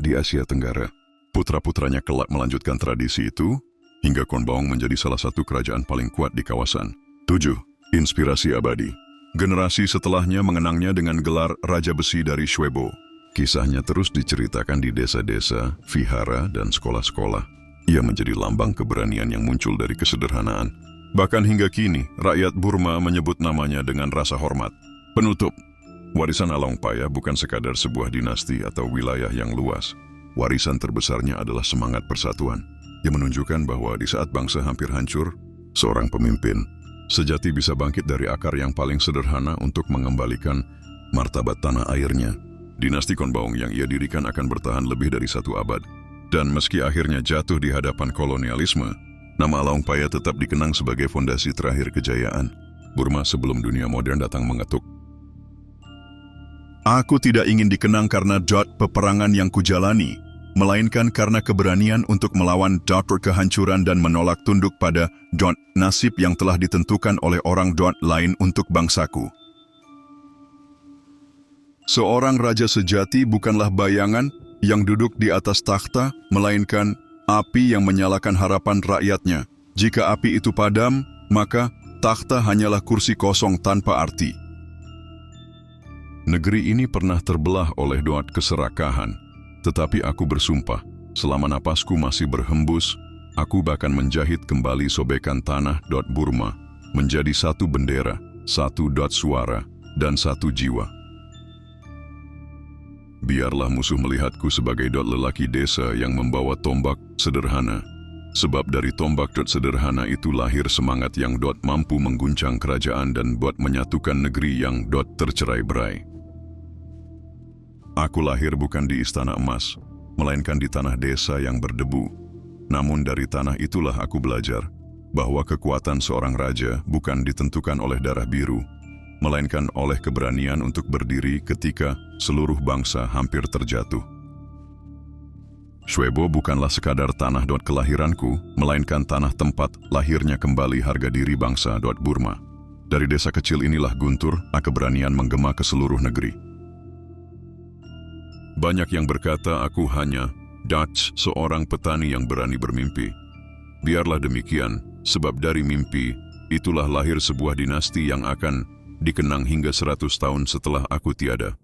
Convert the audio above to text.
di Asia Tenggara. Putra-putranya kelak melanjutkan tradisi itu, hingga Konbaung menjadi salah satu kerajaan paling kuat di kawasan. 7. Inspirasi abadi. Generasi setelahnya mengenangnya dengan gelar Raja Besi dari Shwebo. Kisahnya terus diceritakan di desa-desa, vihara, dan sekolah-sekolah. Ia menjadi lambang keberanian yang muncul dari kesederhanaan. Bahkan hingga kini, rakyat Burma menyebut namanya dengan rasa hormat. Penutup, warisan Alaungpaya bukan sekadar sebuah dinasti atau wilayah yang luas. Warisan terbesarnya adalah semangat persatuan, yang menunjukkan bahwa di saat bangsa hampir hancur, seorang pemimpin sejati bisa bangkit dari akar yang paling sederhana untuk mengembalikan martabat tanah airnya. Dinasti Konbaung yang ia dirikan akan bertahan lebih dari 1 abad. Dan meski akhirnya jatuh di hadapan kolonialisme, nama Alaungpaya tetap dikenang sebagai fondasi terakhir kejayaan Burma sebelum dunia modern datang mengetuk. Aku tidak ingin dikenang karena peperangan yang kujalani, melainkan karena keberanian untuk melawan kehancuran dan menolak tunduk pada nasib yang telah ditentukan oleh orang lain untuk bangsaku. Seorang raja sejati bukanlah bayangan yang duduk di atas takhta, melainkan api yang menyalakan harapan rakyatnya. Jika api itu padam, maka takhta hanyalah kursi kosong tanpa arti. Negeri ini pernah terbelah oleh keserakahan, tetapi aku bersumpah, selama napasku masih berhembus, aku bahkan menjahit kembali sobekan tanah Burma menjadi 1 bendera, 1 suara, dan 1 jiwa. Biarlah musuh melihatku sebagai lelaki desa yang membawa tombak sederhana. Sebab dari tombak sederhana itu lahir semangat yang mampu mengguncang kerajaan dan menyatukan negeri yang tercerai-berai. Aku lahir bukan di istana emas, melainkan di tanah desa yang berdebu. Namun dari tanah itulah aku belajar bahwa kekuatan seorang raja bukan ditentukan oleh darah biru, melainkan oleh keberanian untuk berdiri ketika seluruh bangsa hampir terjatuh. Shwebo bukanlah sekadar tanah kelahiranku, melainkan tanah tempat lahirnya kembali harga diri bangsa Burma. Dari desa kecil inilah guntur keberanian menggema ke seluruh negeri. Banyak yang berkata aku hanya seorang petani yang berani bermimpi. Biarlah demikian, sebab dari mimpi itulah lahir sebuah dinasti yang akan dikenang hingga 100 tahun setelah aku tiada.